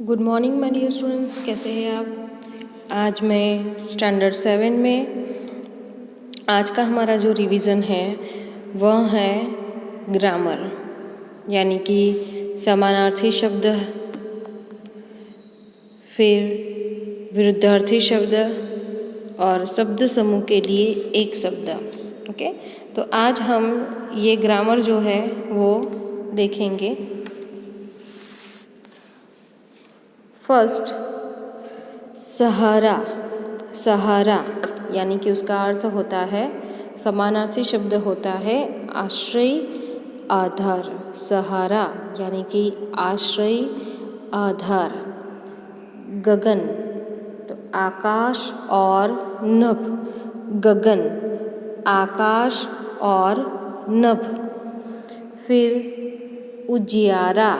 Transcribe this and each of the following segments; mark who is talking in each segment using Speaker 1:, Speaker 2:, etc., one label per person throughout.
Speaker 1: Good morning my dear students, कैसे हैं आप। आज मैं स्टैंडर्ड 7 में आज का हमारा जो रिवीजन है वह है ग्रामर, यानी कि समानार्थी शब्द, फिर विरुद्धार्थी शब्द और शब्द समूह के लिए एक शब्द। ओके, तो आज हम ये ग्रामर जो है वो देखेंगे। फर्स्ट, सहारा। सहारा यानी कि उसका अर्थ होता है, समानार्थी शब्द होता है आश्रय, आधार। सहारा यानी कि आश्रय, आधार। गगन, तो आकाश और नभ। गगन, आकाश और नभ। फिर उजियारा,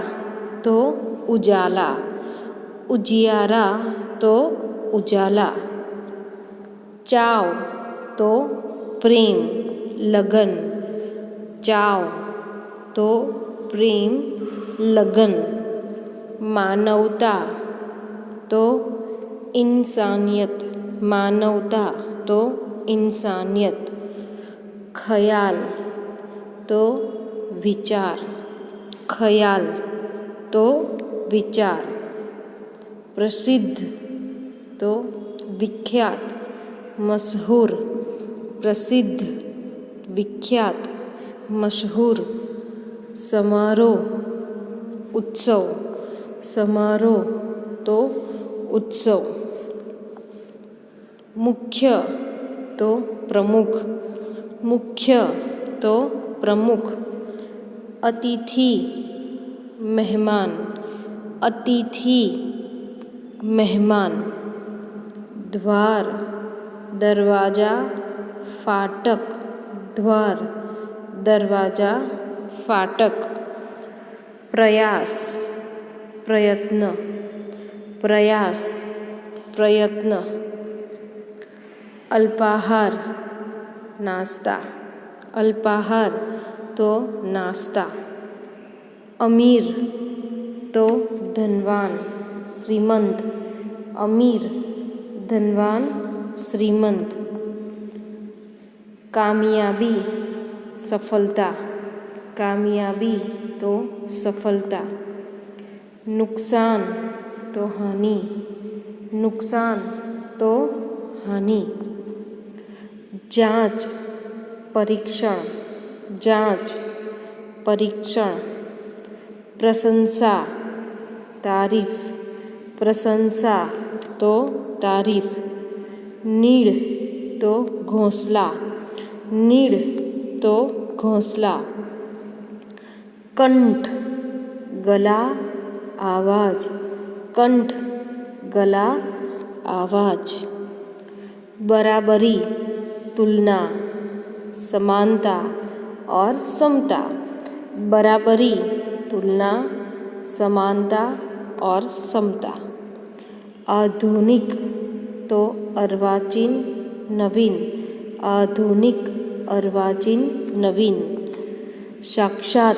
Speaker 1: तो उजाला। उजियारा तो उजाला। चाव तो प्रेम, लगन। चाव तो प्रेम, लगन। मानवता तो इंसानियत। मानवता तो इंसानियत। ख्याल तो विचार। ख्याल तो विचार। प्रसिद्ध तो विख्यात, मशहूर। प्रसिद्ध, विख्यात, मशहूर। समारोह, उत्सव। समारोह तो उत्सव। मुख्य तो प्रमुख। मुख्य तो प्रमुख। अतिथि, मेहमान। अतिथि, मेहमान। द्वार, दरवाजा, फाटक। द्वार, दरवाजा, फाटक। प्रयास, प्रयत्न। प्रयास, प्रयत्न। अल्पाहार, नाश्ता। अल्पाहार तो नाश्ता। अमीर तो धनवान, श्रीमंत। अमीर, धनवान, श्रीमंत। कामयाबी, सफलता। कामयाबी तो सफलता। नुकसान तो हानि। नुकसान तो हानि। जांच, परीक्षण। जांच, परीक्षण। प्रशंसा, तारीफ। प्रशंसा तो तारीफ। नीड़ तो घोंसला। नीड़ तो घोंसला। कंठ, गला, आवाज। कंठ, गला, आवाज। बराबरी, तुलना, समानता और समता। बराबरी, तुलना, समानता और समता। आधुनिक तो अर्वाचीन, नवीन। आधुनिक, अर्वाचीन, नवीन। साक्षात,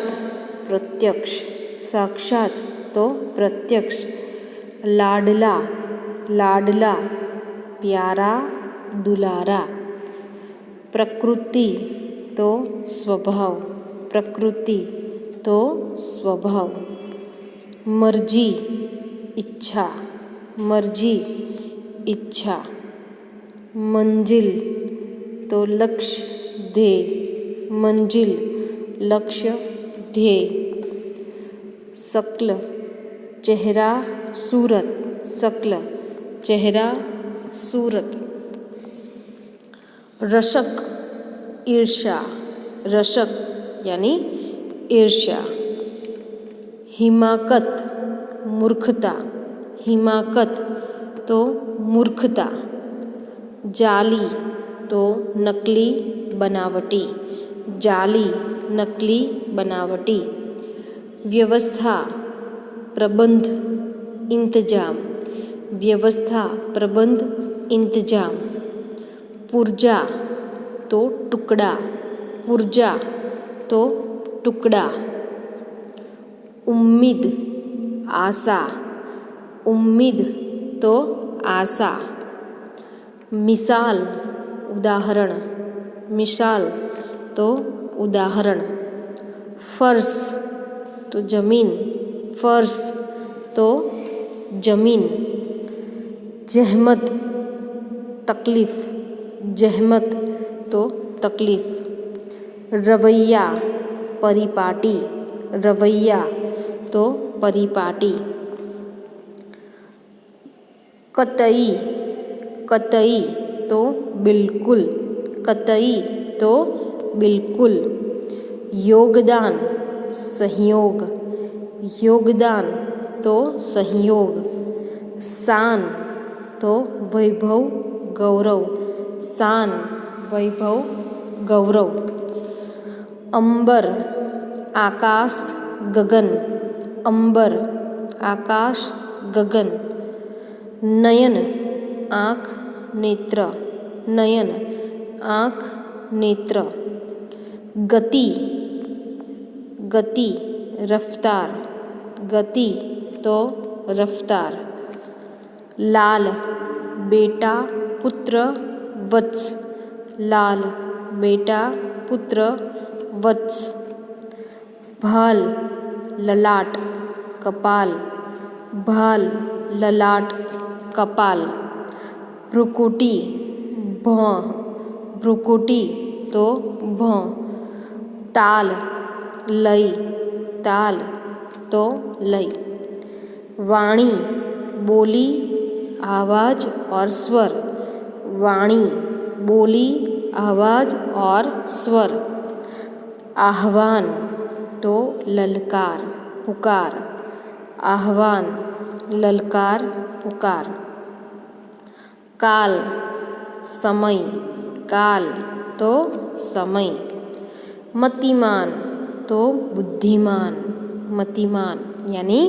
Speaker 1: प्रत्यक्ष। साक्षात तो प्रत्यक्ष। लाडला, लाडला, प्यारा, दुलारा। प्रकृति तो स्वभाव। प्रकृति तो स्वभाव। मर्जी, इच्छा। मर्जी, इच्छा। मंजिल तो लक्ष्य, ध्येय। मंजिल, लक्ष्य, ध्येय। शक्ल, चेहरा, सूरत। शक्ल, चेहरा, सूरत। रशक, ईर्ष्या। रशक यानी ईर्ष्या। हिमाकत, मूर्खता। हिमाकत तो मूर्खता। जाली तो नकली, बनावटी। जाली, नकली, बनावटी। व्यवस्था, प्रबंध, इंतजाम। व्यवस्था, प्रबंध, इंतजाम। पुर्जा तो टुकड़ा। पुर्जा तो टुकड़ा। उम्मीद, आशा। उम्मीद तो आशा, मिसाल उदाहरण, मिसाल तो उदाहरण, फर्श तो जमीन, फर्श तो जमीन, जहमत तकलीफ, जहमत तो तकलीफ, रवैया परिपाटी, रवैया तो परिपाटी, कतई, कतई तो बिल्कुल, कतई तो बिल्कुल, योगदान सहयोग, योगदान तो सहयोग, शान तो वैभव गौरव, शान वैभव गौरव, अंबर आकाश गगन, अंबर आकाश गगन, नयन आँख नेत्र, नयन आँख नेत्र, गति, गति रफ्तार, गति तो रफ्तार, लाल बेटा पुत्र वत्स, लाल बेटा पुत्र वत्स, भाल ललाट कपाल, भाल ललाट कपाल, भ्रुकुटी भौं, भ्रुकुटी तो भौं, ताल लय, ताल तो लय, वाणी बोली आवाज और स्वर, वाणी बोली आवाज और स्वर, आह्वान तो ललकार पुकार, आह्वान ललकार पुकार, काल समय, काल तो समय, मतिमान तो बुद्धिमान, मतिमान यानी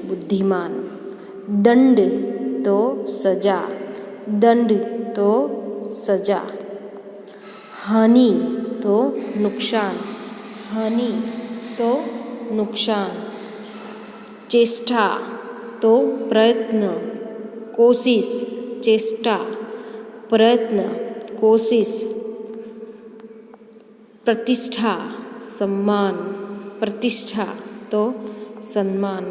Speaker 1: बुद्धिमान, दंड तो सजा, दंड तो सजा, हानि तो नुकसान, हानि तो नुकसान, चेष्टा तो प्रयत्न, कोशिश, चेष्टा प्रयत्न कोशिश, प्रतिष्ठा सम्मान, प्रतिष्ठा तो सम्मान,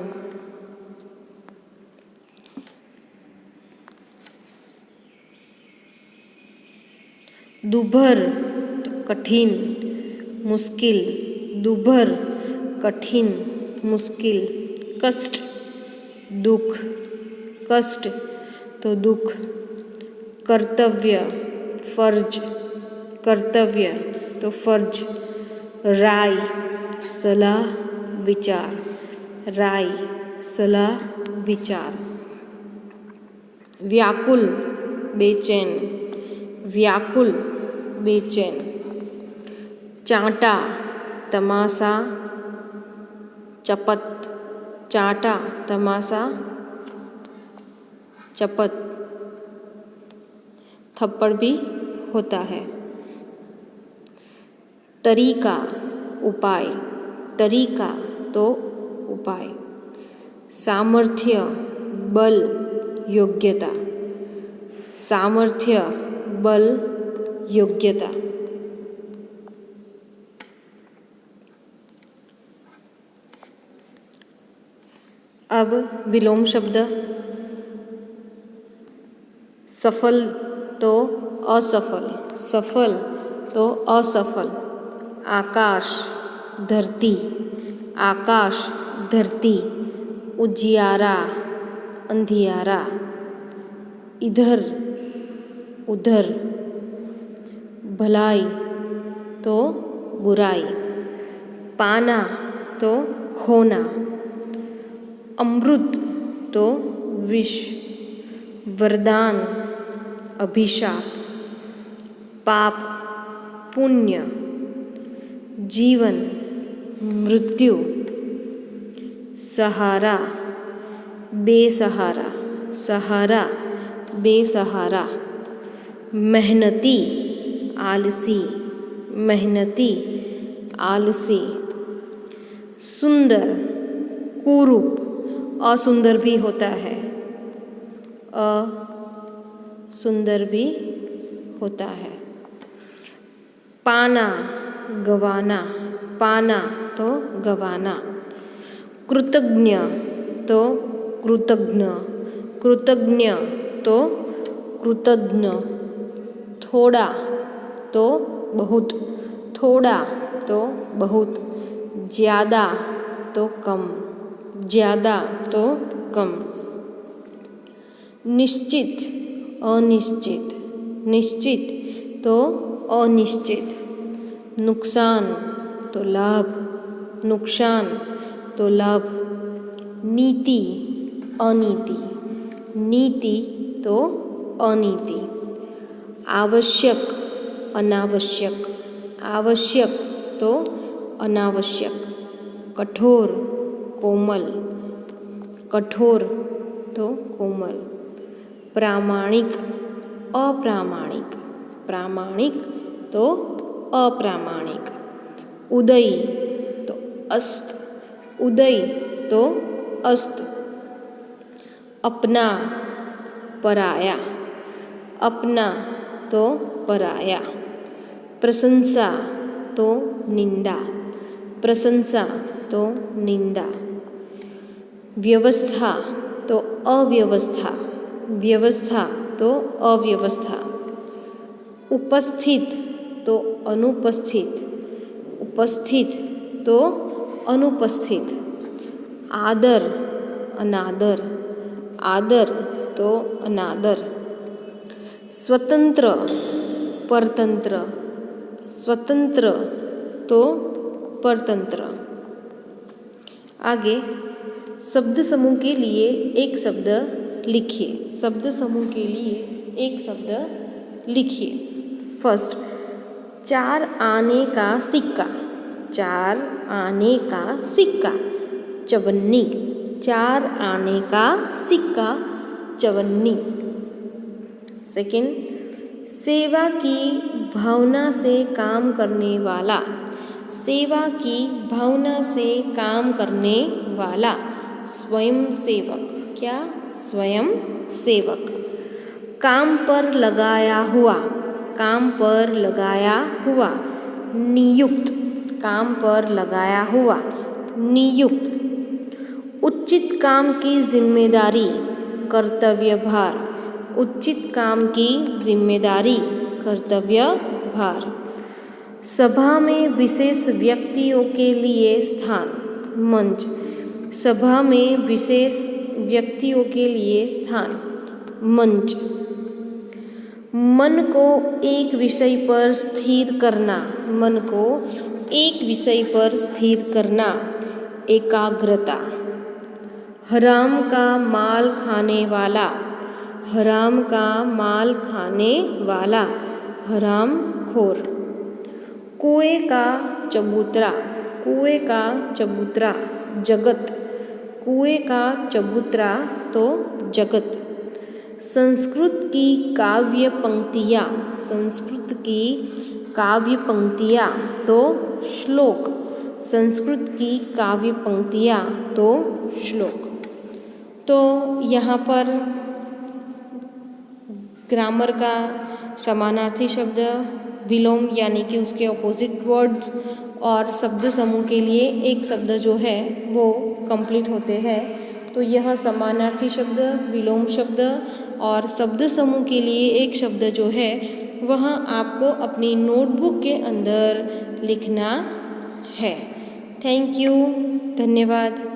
Speaker 1: दुभर तो कठिन मुश्किल, दुभर कठिन मुश्किल, कष्ट दुख, कष्ट तो दुख, कर्तव्य फर्ज, कर्तव्य तो फर्ज, राय सलाह विचार, राय सलाह विचार, व्याकुल बेचैन, व्याकुल बेचैन, चांटा तमाशा चपत, चांटा तमाशा चपत, थप्पड़ भी होता है, तरीका उपाय, तरीका तो उपाय, सामर्थ्य बल योग्यता, सामर्थ्य बल योग्यता, अब विलोम शब्द, सफल तो असफल, सफल तो असफल, आकाश धरती, आकाश धरती, उजियारा अंधियारा, इधर उधर, भलाई तो बुराई, पाना तो खोना, अमृत तो विष, वरदान अभिशाप, पाप पुण्य, जीवन मृत्यु, सहारा बेसहारा, सहारा बेसहारा, मेहनती आलसी, मेहनती आलसी, सुंदर कुरूप, असुंदर भी होता है, सुंदर भी होता है। पाना, गवाना, पाना तो गवाना। कृतज्ञ तो कृतज्ञ, कृतज्ञ तो कृतज्ञ। थोड़ा तो बहुत, थोड़ा तो बहुत। ज़्यादा तो कम, ज़्यादा तो कम। निश्चित, अनिश्चित, निश्चित तो अनिश्चित। नुकसान तो लाभ, नुकसान तो लाभ। नीति, अनीति, नीति तो अनीति। आवश्यक, अनावश्यक, आवश्यक तो अनावश्यक। कठोर, कोमल, कठोर तो कोमल। प्रामाणिक, अप्रामाणिक, प्रामाणिक तो अप्रामाणिक। उदय तो अस्त, उदय तो अस्त। अपना, पराया, अपना तो पराया। प्रशंसा तो निंदा, प्रशंसा तो निंदा। व्यवस्था तो अव्यवस्था, व्यवस्था तो अव्यवस्था। उपस्थित तो अनुपस्थित, उपस्थित तो अनुपस्थित। आदर, अनादर, आदर तो अनादर। स्वतंत्र, परतंत्र, स्वतंत्र तो परतंत्र। आगे शब्द समूह के लिए एक शब्द लिखिए। शब्द समूह के लिए एक शब्द लिखिए। फर्स्ट, 4 आने का सिक्का, 4 आने का सिक्का, चवन्नी, 4 आने का सिक्का, चवन्नी। सेकंड, सेवा की भावना से काम करने वाला, सेवा की भावना से काम करने वाला। स्वयं सेवक, क्या? स्वयं सेवक। काम पर लगाया हुआ, काम पर लगाया हुआ। नियुक्त, काम पर लगाया हुआ, नियुक्त। उचित काम की जिम्मेदारी, कर्तव्य भार, उचित काम की जिम्मेदारी, कर्तव्य भार। सभा में विशेष व्यक्तियों के लिए स्थान, मंच, सभा में विशेष व्यक्तियों के लिए स्थान, मंच। मन को एक विषय पर स्थिर करना, मन को एक विषय पर स्थिर करना, एकाग्रता। हराम का माल खाने वाला, हराम का माल खाने वाला, हराम खोर। कुएं का चबूतरा, कुएं का चबूतरा, जगत, कुएं का चबूतरा तो जगत। संस्कृत की काव्य पंक्तियाँ, संस्कृत की काव्य पंक्तियाँ तो श्लोक, संस्कृत की काव्य पंक्तियाँ तो श्लोक। तो यहाँ पर ग्रामर का समानार्थी शब्द, विलोम यानी कि उसके ऑपोजिट वर्ड्स और शब्द समूह के लिए एक शब्द जो है वो कंप्लीट होते हैं। तो यह समानार्थी शब्द, विलोम शब्द और शब्द समूह के लिए एक शब्द जो है वह आपको अपनी नोटबुक के अंदर लिखना है। थैंक यू, धन्यवाद।